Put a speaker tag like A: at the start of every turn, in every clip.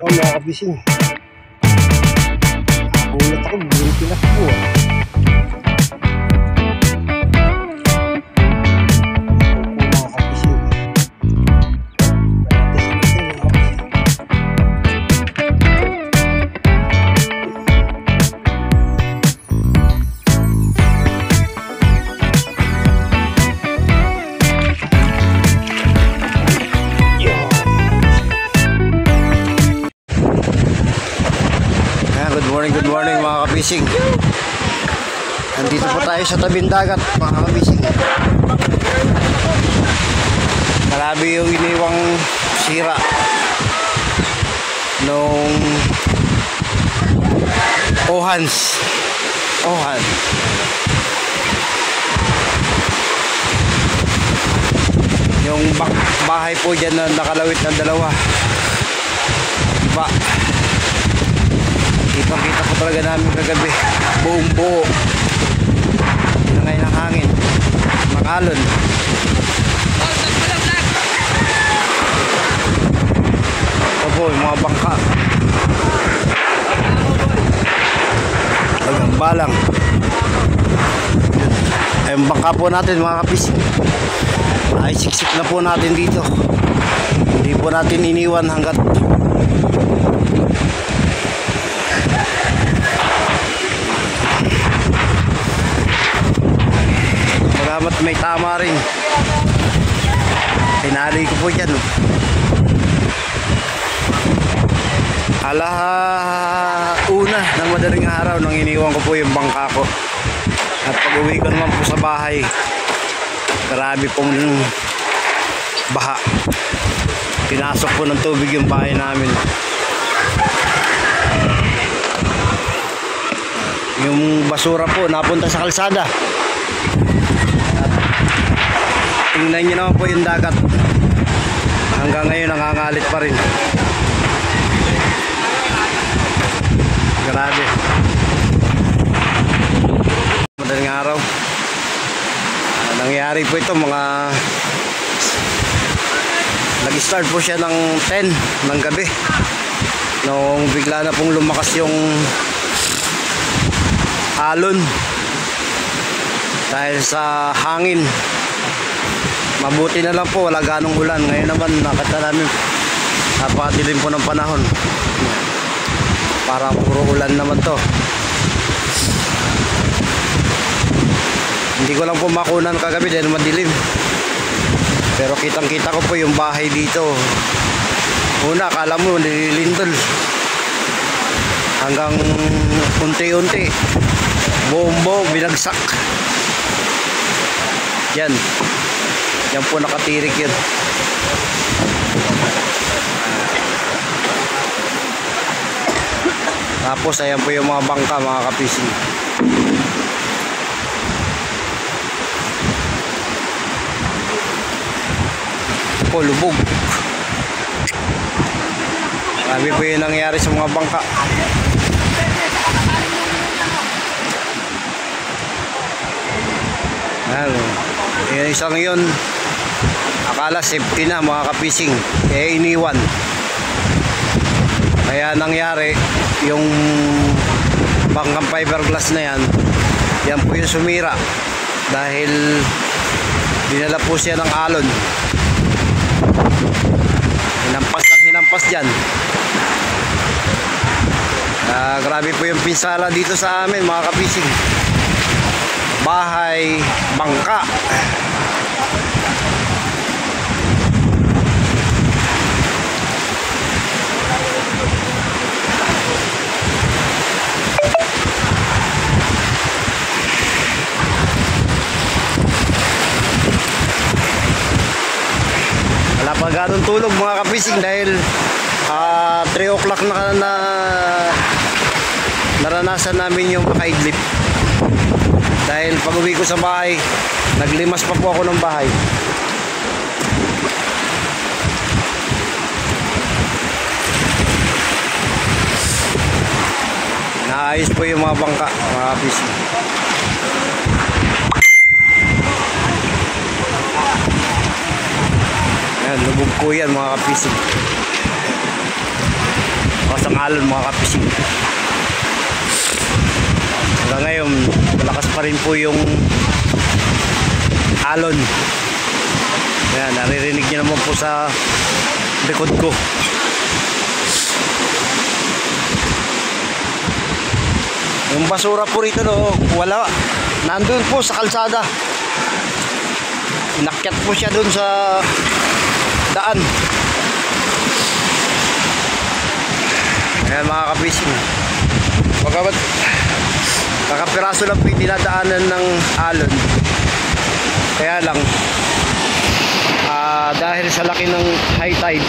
A: Oh, mga kabising. Ulat ako, bumili pinakbo ah. Mga kabising. Good morning mga kabising. Nandito po tayo sa tabing dagat mga kabising. Marami yung iniwang sira nung Ohan. Yung bahay po dyan na nakalawit ng dalawa. Diba? Kita po talaga namin kagabi, buong buo na ngayon ang hangin, makalon. Ito po yung mga bangka, hanggang balang. Ay, yung bangka po natin mga kapising ay siksik na po natin dito, hindi po natin iniwan hanggat salamat may tama rin. Pinali ko po dyan. Una ng madaling araw nang iniwan ko po yung bangka ko. At pag uwi ko naman po sa bahay, grabe pong baha. Pinasok po ng tubig yung bahay namin. Yung basura po napunta sa kalsada. Tingnan nyo naman po yung dagat. Hanggang ngayon nangangalit pa rin. Grabe. Madaling araw. Nangyari po ito mga nag-start po siya ng 10 ng gabi. Nung bigla na pong lumakas yung alon dahil sa hangin. Mabuti na lang po, wala ganong ulan. Ngayon naman nakita namin napakadilim po ng panahon. Parang puro ulan naman to. Hindi ko lang po makunan kagabi dahil madilim. Pero kitang kita ko po yung bahay dito. Una akala mo nililindol. Hanggang unti-unti buong binagsak. Yan. Yan po nakatirik yun. Tapos ayan po yung mga bangka mga kapising. Po lubog. Marami po yung nangyari sa mga bangka. Ayan, isang yun akala safety na mga kapising, kaya iniwan. Kaya nangyari yung bangkang fiberglass na yan, yan po yung sumira dahil dinala po siya ng alon. Hinampas dyan. Grabe po yung pinsala dito sa amin mga kapising. Bahay, bangka. Wala pa ganong tulog mga kapising dahil 3 o'clock na naranasan namin yung makaidlip. Dahil pag uwi ko sa bahay, naglimas pa po ako ng bahay. Naayos po yung mga bangka mga kapising. Ayan, lubog po yan mga kapising. malakas ang alon mga kapising. Hanggang ngayon malakas pa rin po yung alon. Ayan, naririnig nyo naman po sa likod ko. Yung basura po rito, no, wala. Nandun po sa kalsada. Inakyat po siya dun sa daan. Ayan mga kapising. Kakapiraso lang po yung dinadaanan ng alon. Kaya lang, dahil sa laki ng high tide,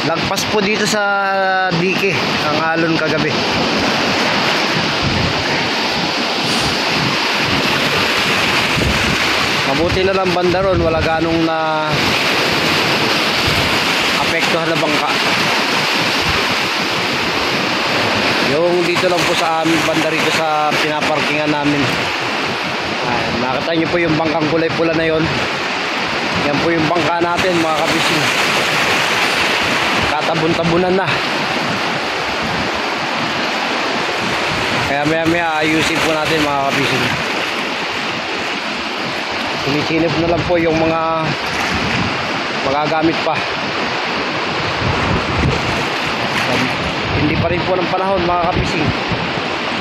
A: lagpas po dito sa dike ang alon kagabi. Mabuti na lang banda ron, wala ganong na apektuhan na bangka. Yung dito lang po sa amin banda rito sa pinaparkingan namin. Nakita nyo po yung bangkang kulay pula na yon. Yan po yung bangka natin mga kapising. Katabon-tabunan na. Kaya maya ayusin po natin mga kapising. Sinisinip na lang po yung mga magagamit pa. Hindi pa rin po ng panahon mga kapising.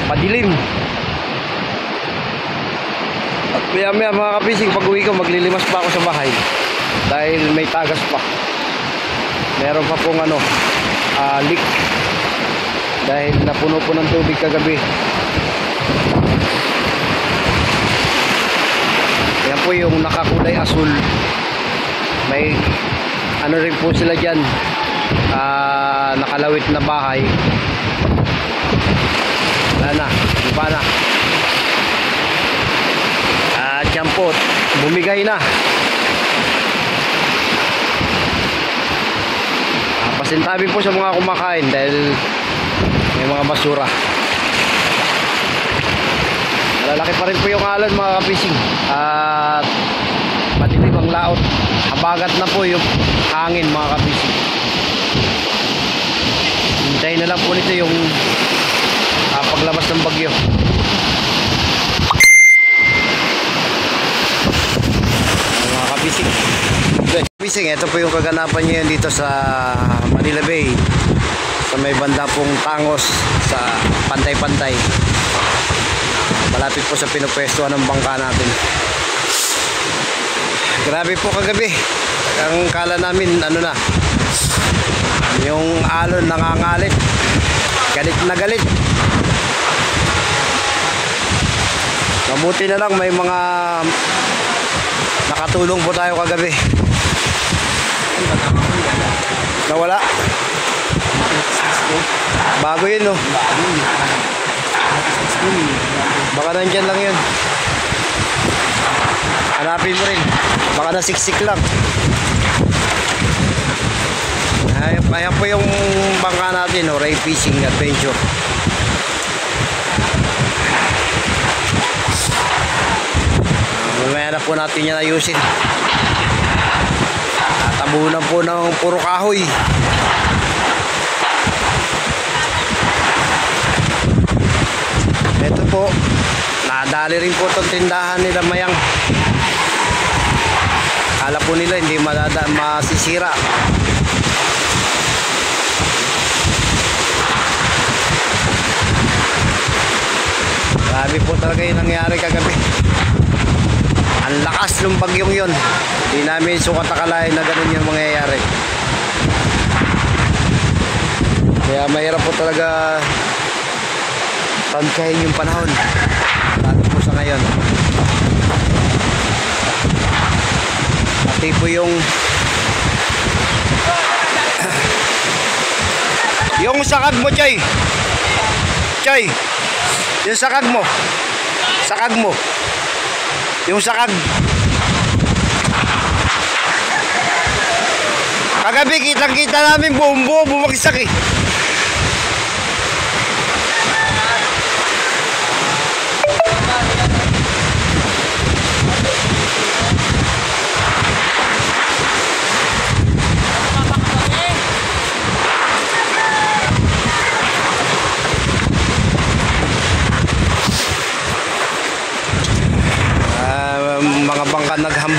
A: Padilim. At maya mga kapising, pag uwi ko maglilimas pa ako sa bahay dahil may tagas pa. Meron pa pong leak dahil napuno po ng tubig kagabi. Yan po yung nakakulay asul. May rin po sila dyan, nakalawit na bahay. Wala na, iba na. At yan po, bumigay na. Pasintabi po sa mga kumakain dahil may mga basura. Malalaki pa rin po yung alon mga kapising. At madilim ang laot. Habagat na po yung hangin mga kapising. Hintayin na lang po nito yung paglabas ng bagyo. Mga kapising. Kapising, ito po yung kaganapan nyo yan dito sa Manila Bay. Sa may banda pong Tangos sa pantay-pantay. Malapit po sa pinupwestuhan ng bangka natin. Grabe po kagabi. Ang kala namin yung alon nangangalit. Galit na galit. Mabuti na lang may mga nakatulong po tayo kagabi. Nawala. Bago yun, no? Baka nandyan lang yun. Hanapin mo rin. Baka nasiksik lang. Ayan po yung bangka natin, no? Ray Fishing Adventure. Mamaya na po natin yan ayusin. Tabunan po ng puro kahoy. Ito po, nadali rin po itong tindahan nila Mayang. Kala po nila hindi masisira. Grabe po talaga yung nangyari kagabi. Ang lakas ng bagyong yon. Hindi namin sukat akalain na ganun yung mangyayari. Kaya mahirap po talaga tantyahin yung panahon. Lalo po sa ngayon. Pati po yung sakag mo, Chay. Chay, yung sakag mo. Sakag mo. Yung sakag. Kagabi kitang-kita namin buong buo bumagsak eh.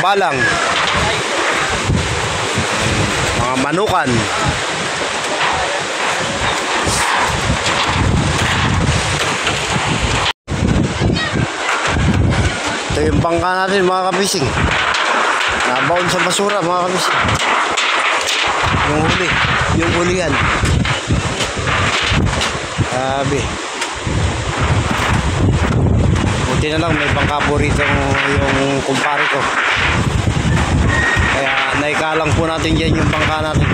A: tambalang, mga manukan. Ito yung bangka natin mga kabising. Nabaon sa basura mga kabising. Yung huli yan. Sabi. Buti na lang may bangka po rito yung kumpare ko. Kaya naikalang po natin dyan yung bangka natin.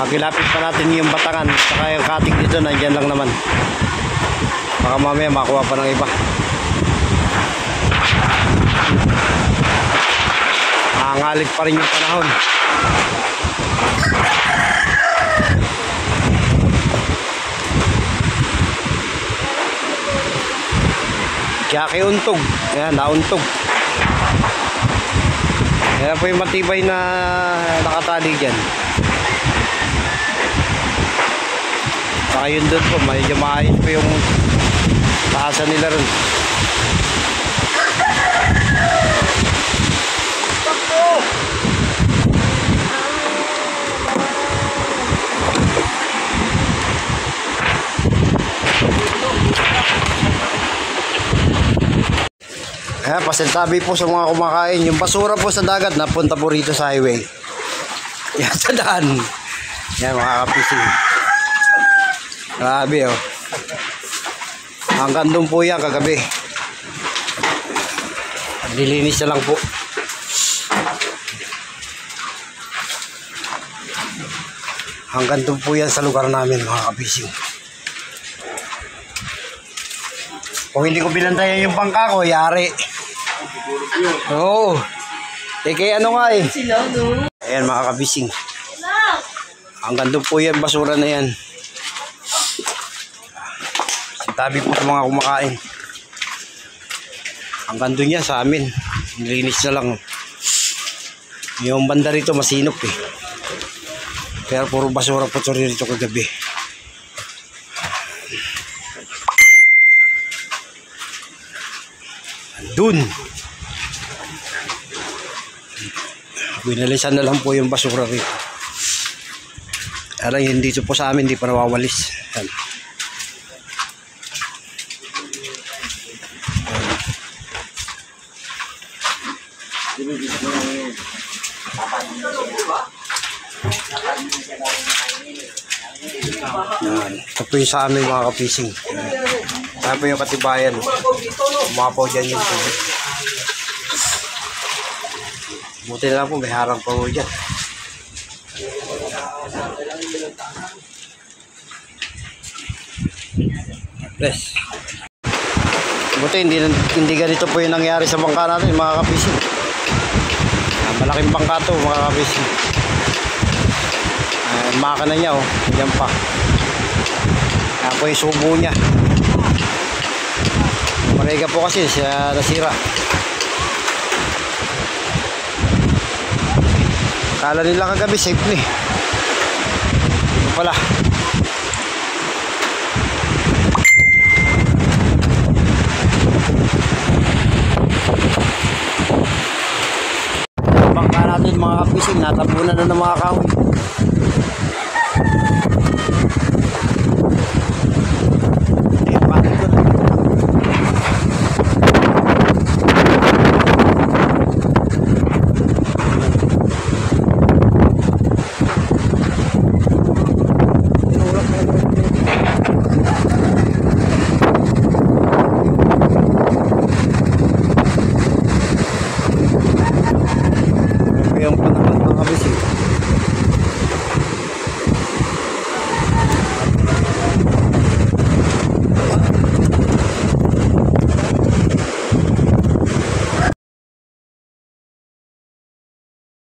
A: Kilapit pa natin yung batangan. Saka yung kating dito nandyan lang naman. Baka mamaya makuha pa ng iba. Nangangalit pa rin yung panahon. Kaya kiuntog. Ayan, nauntog. Kaya po yung matibay na nakatali dyan. Saka yun doon po, medyo maayos po yung taasan nila ron. Kaya pasintabi po sa mga kumakain. Yung basura po sa dagat napunta po rito sa highway. Yan sa daan. Yan mga kapising. Grabe oh. Hanggang doon po yan kagabi. Nilinis na lang po. Hanggang doon po yan sa lugar namin mga kapising. Kung hindi ko binantayan yung bangka ko, yari. Oo. Kaya ano nga eh. Ayan mga kabising. Hanggang doon po yan, basura na yan. Sintabi po sa mga kumakain. Hanggang doon yan sa amin. Nilinis na lang. Yung banda rito masinop eh. Pero puro basura po ito rito kagabi. Doon. Binalisan na lang po yung basura rito. Alam yun dito po sa amin, hindi pa nawawalis. Yan. Yan. Ito po yung sa amin mga kapising. Yan po yung katibayan. Umapaw dyan yung tubig. Buti na lang po, may harang pa po dyan. Bless. Buti hindi ganito po yung nangyari sa bangka natin mga kapising. Malaking bangka to mga kapising. Makina niya oh, yan pa. Yan po yung subo niya. Marega po kasi siya nasira. Kala nila kagabi safe ni. Ito pala. Bangka natin mga kapising, natapunan na ng mga kahoy.